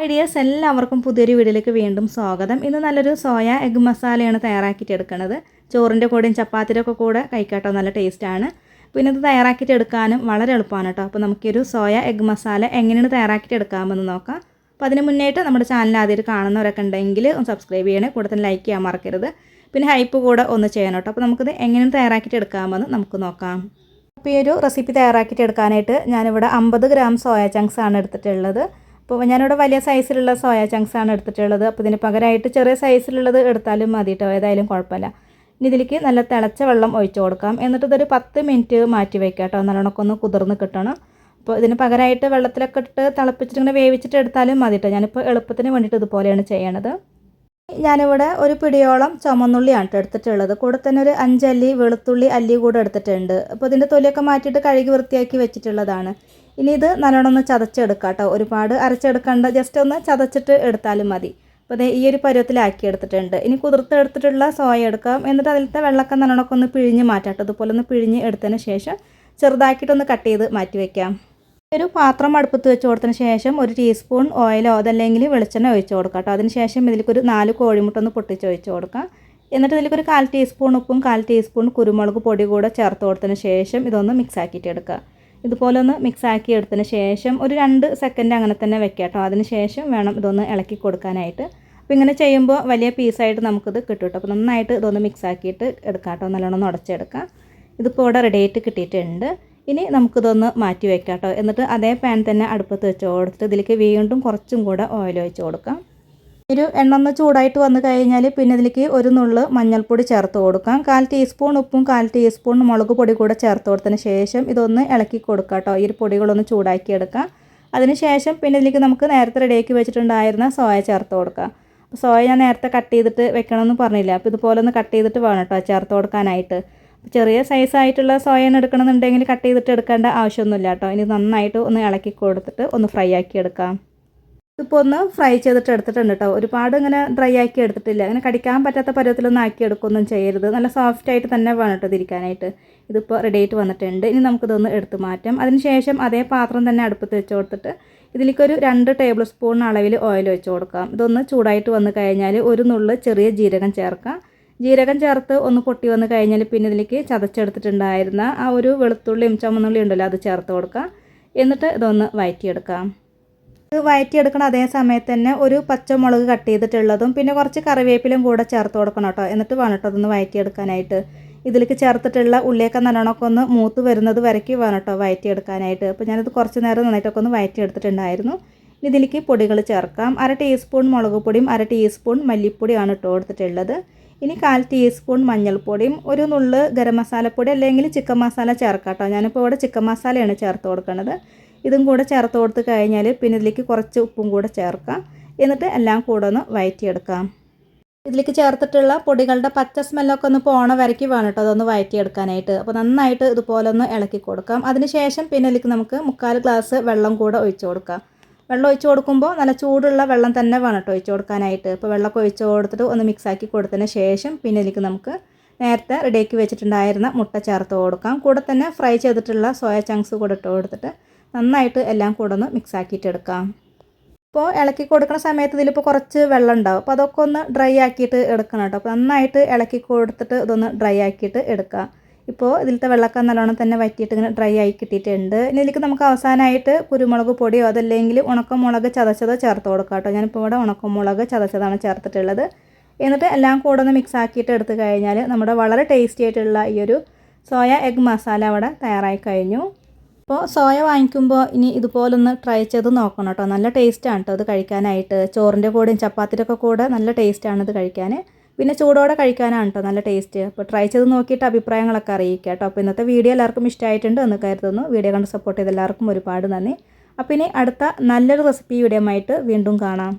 Ideas എല്ലാവർക്കും പുതിയൊരു വീഡിയോയിലേക്ക് വീണ്ടും സ്വാഗതം. ഇന്ന് നല്ലൊരു സോയ എഗ് മസാലയാണ് തയ്യാറാക്കിയിട്ട് എടുക്കുന്നത്. ചോറിൻ്റെ കൂടെയും ചപ്പാത്തിയുടെ ഒക്കെ കൂടെ കഴിക്കാട്ടോ, നല്ല ടേസ്റ്റാണ്. പിന്നെ ഇത് തയ്യാറാക്കിയിട്ട് എടുക്കാനും വളരെ എളുപ്പമാണ് കേട്ടോ. അപ്പോൾ നമുക്കൊരു സോയ എഗ് മസാല എങ്ങനെയാണ് തയ്യാറാക്കിയിട്ട് എടുക്കാമെന്ന് നോക്കാം. അപ്പോൾ അതിന് മുന്നേറ്റ് നമ്മുടെ ചാനൽ ആദ്യമായിട്ട് കാണുന്നവരൊക്കെ ഉണ്ടെങ്കിൽ ഒന്ന് സബ്സ്ക്രൈബ് ചെയ്യണേ, കൂടെ തന്നെ ലൈക്ക് ചെയ്യാൻ മറക്കരുത്. പിന്നെ ഹൈപ്പ് കൂടെ ഒന്ന് ചെയ്യണം കേട്ടോ. അപ്പോൾ നമുക്കിത് എങ്ങനെയാണ് തയ്യാറാക്കിയിട്ട് എടുക്കാമെന്ന് നമുക്ക് നോക്കാം. അപ്പോൾ ഈ ഒരു റെസിപ്പി തയ്യാറാക്കിയിട്ട് എടുക്കാനായിട്ട് ഞാനിവിടെ 50 ഗ്രാം സോയ ചങ്ക്സ് ആണ് എടുത്തിട്ടുള്ളത്. അപ്പോൾ ഞാനിവിടെ വലിയ സൈസിലുള്ള സോയ ചങ്ക്സ് ആണ് എടുത്തിട്ടുള്ളത്. അപ്പോൾ ഇതിന് പകരമായിട്ട് ചെറിയ സൈസിലുള്ളത് എടുത്താലും മതി കേട്ടോ, ഏതായാലും കുഴപ്പമില്ല. ഇനി ഇതിലേക്ക് നല്ല തിളച്ച വെള്ളം ഒഴിച്ച് കൊടുക്കാം. എന്നിട്ട് ഇതൊരു 10 മിനിറ്റ് മാറ്റി വയ്ക്കാം കേട്ടോ, നല്ലോണമൊക്കെ ഒന്ന് കുതിർന്ന് കിട്ടണം. അപ്പോൾ ഇതിന് പകരമായിട്ട് വെള്ളത്തിലൊക്കെ ഇട്ട് തിളപ്പിച്ചിട്ട് ഇങ്ങനെ വേവിച്ചിട്ട് എടുത്താലും മതി കേട്ടോ. ഞാനിപ്പോൾ എളുപ്പത്തിന് വേണ്ടിയിട്ട് ഇതുപോലെയാണ് ചെയ്യണത്. ഞാനിവിടെ ഒരു പിടിയോളം ചുമന്നുള്ളിയാണ് എടുത്തിട്ടുള്ളത്. കൂടെ തന്നെ ഒരു 5 അല്ലി വെളുത്തുള്ളി അല്ലി കൂടെ എടുത്തിട്ടുണ്ട്. അപ്പോൾ ഇതിൻ്റെ തൊലിയൊക്കെ മാറ്റിയിട്ട് കഴുകി വൃത്തിയാക്കി വെച്ചിട്ടുള്ളതാണ്. ഇനി ഇത് നല്ലോണം ഒന്ന് ചതച്ചെടുക്കാം കേട്ടോ, ഒരുപാട് അരച്ചെടുക്കേണ്ട, ജസ്റ്റ് ഒന്ന് ചതച്ചിട്ട് എടുത്താലും മതി. അപ്പോൾ അത് ഈ ഒരു പരുവത്തിലാക്കി എടുത്തിട്ടുണ്ട്. ഇനി കുതിർത്ത് എടുത്തിട്ടുള്ള സോയ എടുക്കാം. എന്നിട്ട് അതിലത്തെ വെള്ളമൊക്കെ നല്ലോണമൊക്കെ ഒന്ന് പിഴിഞ്ഞ് മാറ്റാം കേട്ടോ. അതുപോലെ ഒന്ന് പിഴിഞ്ഞ് എടുത്തതിന് ശേഷം ചെറുതാക്കിയിട്ടൊന്ന് കട്ട് ചെയ്ത് മാറ്റി വയ്ക്കാം. ഒരു പാത്രം അടുപ്പത്ത് വെച്ച് കൊടുത്തതിന് ശേഷം ഒരു ടീസ്പൂൺ ഓയിലോ അതല്ലെങ്കിൽ വെളിച്ചെണ്ണ ഒഴിച്ച് കൊടുക്കാം കേട്ടോ. അതിന് ശേഷം ഇതിലേക്കൊരു 4 കോഴിമുട്ട ഒന്ന് പൊട്ടിച്ച് ഒഴിച്ച് കൊടുക്കാം. എന്നിട്ട് ഇതിലേക്കൊരു 1/4 ടീസ്പൂൺ ഉപ്പും 1/4 ടീസ്പൂൺ കുരുമുളക് പൊടി കൂടെ ചേർത്ത് കൊടുത്തതിന് ശേഷം ഇതൊന്ന് മിക്സ് ആക്കിയിട്ട് എടുക്കുക. ഇതുപോലെ ഒന്ന് മിക്സ് ആക്കി എടുത്തതിന് ശേഷം ഒരു 2 സെക്കൻഡ് അങ്ങനെ തന്നെ വെക്കാം കേട്ടോ. അതിന് ശേഷം വേണം ഇതൊന്ന് ഇളക്കി കൊടുക്കാനായിട്ട്. അപ്പോൾ ഇങ്ങനെ ചെയ്യുമ്പോൾ വലിയ പീസായിട്ട് നമുക്കിത് കിട്ടും കേട്ടോ. അപ്പോൾ നന്നായിട്ട് ഇതൊന്ന് മിക്സ് ആക്കിയിട്ട് എടുക്കാം കേട്ടോ, നല്ലോണം ഉടച്ചെടുക്കാം. ഇതിപ്പോൾ ഇവിടെ റെഡി ആയിട്ട് കിട്ടിയിട്ടുണ്ട്. ഇനി നമുക്കിതൊന്ന് മാറ്റി വയ്ക്കാം കേട്ടോ. എന്നിട്ട് അതേ പാൻ തന്നെ അടുപ്പത്ത് വെച്ച് കൊടുത്തിട്ട് ഇതിലേക്ക് വീണ്ടും കുറച്ചും കൂടെ ഓയിൽ ഒഴിച്ച് കൊടുക്കാം. ഒരു എണ്ണ ഒന്ന് ചൂടായിട്ട് വന്നു കഴിഞ്ഞാൽ പിന്നെ ഇതിലേക്ക് ഒരു നുള്ള് മഞ്ഞൾപ്പൊടി ചേർത്ത് കൊടുക്കാം. 1/4 ടീസ്പൂൺ ഉപ്പും 1/4 ടീസ്പൂൺ മുളക് പൊടി കൂടെ ചേർത്ത് കൊടുത്തതിന് ശേഷം ഇതൊന്ന് ഇളക്കി കൊടുക്കാം കേട്ടോ. ഈ ഒരു പൊടികളൊന്ന് ചൂടാക്കി എടുക്കാം. അതിന് ശേഷം പിന്നെ ഇതിലേക്ക് നമുക്ക് നേരത്തെ റെഡിയാക്കി വെച്ചിട്ടുണ്ടായിരുന്ന സോയ ചേർത്ത് കൊടുക്കാം. അപ്പോൾ സോയ ഞാൻ നേരത്തെ കട്ട് ചെയ്തിട്ട് വെക്കണമെന്ന് പറഞ്ഞില്ല. അപ്പോൾ ഇതുപോലെ ഒന്ന് കട്ട് ചെയ്തിട്ട് വേണം കേട്ടോ ചേർത്ത് കൊടുക്കാനായിട്ട്. ചെറിയ സൈസായിട്ടുള്ള സോയന് എടുക്കണമെന്നുണ്ടെങ്കിൽ കട്ട് ചെയ്തിട്ട് എടുക്കേണ്ട ആവശ്യമൊന്നുമില്ല കേട്ടോ. ഇനി നന്നായിട്ട് ഒന്ന് ഇളക്കി കൊടുത്തിട്ട് ഒന്ന് ഫ്രൈ ആക്കി എടുക്കാം. ഇതിപ്പോൾ ഒന്ന് ഫ്രൈ ചെയ്തിട്ട് എടുത്തിട്ടുണ്ട് കേട്ടോ. ഒരുപാട് ഇങ്ങനെ ഡ്രൈ ആക്കി എടുത്തിട്ടില്ല. അങ്ങനെ കടിക്കാൻ പറ്റാത്ത പരുവത്തിലൊന്നും ആക്കി എടുക്കുകയൊന്നും ചെയ്യരുത്. നല്ല സോഫ്റ്റായിട്ട് തന്നെ വേണം കേട്ടോ ഇതിരിക്കാനായിട്ട്. ഇതിപ്പോൾ റെഡി ആയിട്ട് വന്നിട്ടുണ്ട്. ഇനി നമുക്കിതൊന്ന് എടുത്ത് മാറ്റാം. അതിന് ശേഷം അതേ പാത്രം തന്നെ അടുപ്പത്ത് വെച്ച് കൊടുത്തിട്ട് ഇതിലേക്കൊരു 2 ടേബിൾ സ്പൂൺ അളവിൽ ഓയിൽ വെച്ച് കൊടുക്കാം. ഇതൊന്ന് ചൂടായിട്ട് വന്നു കഴിഞ്ഞാൽ ഒരു നുള്ള് ചെറിയ ജീരകം ചേർക്കാം. ജീരകം ചേർത്ത് ഒന്ന് പൊട്ടി വന്ന് കഴിഞ്ഞാൽ പിന്നെ ഇതിലേക്ക് ചതച്ചെടുത്തിട്ടുണ്ടായിരുന്ന ആ ഒരു വെളുത്തുള്ളിയും ചുമന്നുള്ളി ഉണ്ടല്ലോ, അത് ചേർത്ത് കൊടുക്കാം. എന്നിട്ട് ഇതൊന്ന് വഴറ്റിയെടുക്കാം. ഇത് വഴറ്റിയെടുക്കണം. അതേ സമയത്ത് തന്നെ ഒരു പച്ചമുളക് കട്ട് ചെയ്തിട്ടുള്ളതും പിന്നെ കുറച്ച് കറിവേപ്പിലും കൂടെ ചേർത്ത് കൊടുക്കണം കേട്ടോ. എന്നിട്ട് വേണം കേട്ടോ അതൊന്ന് വഴറ്റിയെടുക്കാനായിട്ട്. ഇതിലേക്ക് ചേർത്തിട്ടുള്ള ഉള്ളിയൊക്കെ നല്ലോണമൊക്കെ ഒന്ന് മൂത്ത് വരുന്നത് വരയ്ക്ക് വേണം കേട്ടോ വഴറ്റിയെടുക്കാനായിട്ട്. അപ്പോൾ ഞാനിത് കുറച്ച് നേരം നന്നായിട്ടൊക്കെ ഒന്ന് വഴറ്റിയെടുത്തിട്ടുണ്ടായിരുന്നു. ഇതിലേക്ക് പൊടികൾ ചേർക്കാം. 1/2 ടീസ്പൂൺ മുളക് പൊടിയും 1/2 ടീസ്പൂൺ മല്ലിപ്പൊടിയാണ് ഇട്ട് കൊടുത്തിട്ടുള്ളത്. ഇനി 1/4 ടീസ്പൂൺ മഞ്ഞൾപ്പൊടിയും ഒരു നുള്ള് ഗരം മസാലപ്പൊടി അല്ലെങ്കിൽ ചിക്കൻ മസാല ചേർക്കാം കേട്ടോ. ഞാനിപ്പോൾ ഇവിടെ ചിക്കൻ മസാലയാണ് ചേർത്ത് കൊടുക്കുന്നത്. ഇതും കൂടെ ചേർത്ത് കൊടുത്ത് കഴിഞ്ഞാൽ പിന്നെ ഇതിലേക്ക് കുറച്ച് ഉപ്പും കൂടെ ചേർക്കാം. എന്നിട്ട് എല്ലാം കൂടെ ഒന്ന് വഴറ്റിയെടുക്കാം. ഇതിലേക്ക് ചേർത്തിട്ടുള്ള പൊടികളുടെ പച്ച സ്മെല്ലൊക്കെ ഒന്ന് പോണ വരയ്ക്ക് വേണം കേട്ടോ അതൊന്ന് വഴറ്റിയെടുക്കാനായിട്ട്. അപ്പോൾ നന്നായിട്ട് ഇതുപോലെ ഒന്ന് ഇളക്കി കൊടുക്കാം. അതിന് ശേഷം പിന്നെ ഇതിലേക്ക് നമുക്ക് 1/4 ഗ്ലാസ് വെള്ളം കൂടെ ഒഴിച്ച് കൊടുക്കാം. വെള്ളം ഒഴിച്ച് കൊടുക്കുമ്പോൾ നല്ല ചൂടുള്ള വെള്ളം തന്നെ വേണം കേട്ടോ ഒഴിച്ച് കൊടുക്കാനായിട്ട്. ഇപ്പോൾ വെള്ളമൊക്കെ ഒഴിച്ച് കൊടുത്തിട്ട് ഒന്ന് മിക്സാക്കി കൊടുത്തതിന് ശേഷം പിന്നെ ഇതിലേക്ക് നമുക്ക് നേരത്തെ റെഡിയാക്കി വെച്ചിട്ടുണ്ടായിരുന്ന മുട്ട ചേർത്ത് കൊടുക്കാം. കൂടെ തന്നെ ഫ്രൈ ചെയ്തിട്ടുള്ള സോയ ചങ്ക്സ് കൂടെ ഇട്ട് കൊടുത്തിട്ട് നന്നായിട്ട് എല്ലാം കൂടെ ഒന്ന് മിക്സാക്കിയിട്ട് എടുക്കാം. ഇപ്പോൾ ഇളക്കി കൊടുക്കുന്ന സമയത്ത് ഇതിലിപ്പോൾ കുറച്ച് വെള്ളം ഉണ്ടാവും. അപ്പോൾ അതൊക്കെ ഒന്ന് ഡ്രൈ ആക്കിയിട്ട് എടുക്കണം കേട്ടോ. അപ്പോൾ നന്നായിട്ട് ഇളക്കി കൊടുത്തിട്ട് ഇതൊന്ന് ഡ്രൈ ആക്കിയിട്ട് എടുക്കാം. ഇപ്പോൾ ഇതിലത്തെ വെള്ളമൊക്കെ നല്ലോണം തന്നെ വറ്റിയിട്ട് ഇങ്ങനെ ഡ്രൈ ആയി കിട്ടിയിട്ടുണ്ട്. ഇനി ഇതിലേക്ക് നമുക്ക് അവസാനമായിട്ട് കുരുമുളക് പൊടിയോ അതല്ലെങ്കിൽ ഉണക്കമുളക് ചതച്ചതോ ചേർത്ത് കൊടുക്കാം കേട്ടോ. ഞാനിപ്പോൾ ഇവിടെ ഉണക്കമുളക് ചതച്ചതാണ് ചേർത്തിട്ടുള്ളത്. എന്നിട്ട് എല്ലാം കൂടെ ഒന്ന് മിക്സ് ആക്കിയിട്ട് എടുത്തു കഴിഞ്ഞാൽ നമ്മുടെ വളരെ ടേസ്റ്റി ആയിട്ടുള്ള ഈ ഒരു സോയ എഗ് മസാല അവിടെ തയ്യാറായി കഴിഞ്ഞു. അപ്പോൾ സോയ വാങ്ങിക്കുമ്പോൾ ഇനി ഇതുപോലൊന്ന് ട്രൈ ചെയ്ത് നോക്കണം കേട്ടോ. നല്ല ടേസ്റ്റാണ് കേട്ടോ ഇത് കഴിക്കാനായിട്ട്. ചോറിൻ്റെ കൂടെയും ചപ്പാത്തിൻ്റെ ഒക്കെ കൂടെ നല്ല ടേസ്റ്റാണ് ഇത് കഴിക്കാൻ. പിന്നെ ചൂടോടെ കഴിക്കാനാണ് കേട്ടോ നല്ല ടേസ്റ്റ്. അപ്പോൾ ട്രൈ ചെയ്ത് നോക്കിയിട്ട് അഭിപ്രായങ്ങളൊക്കെ അറിയിക്കുക കേട്ടോ. അപ്പോൾ ഇന്നത്തെ വീഡിയോ എല്ലാവർക്കും ഇഷ്ടമായിട്ടുണ്ട് എന്ന് കരുതുന്നു. വീഡിയോ കണ്ട് സപ്പോർട്ട് ചെയ്ത എല്ലാവർക്കും ഒരുപാട് നന്ദി. അപ്പോൾ ഇനി അടുത്ത നല്ലൊരു റെസിപ്പി വീഡിയോ ആയിട്ട് വീണ്ടും കാണാം.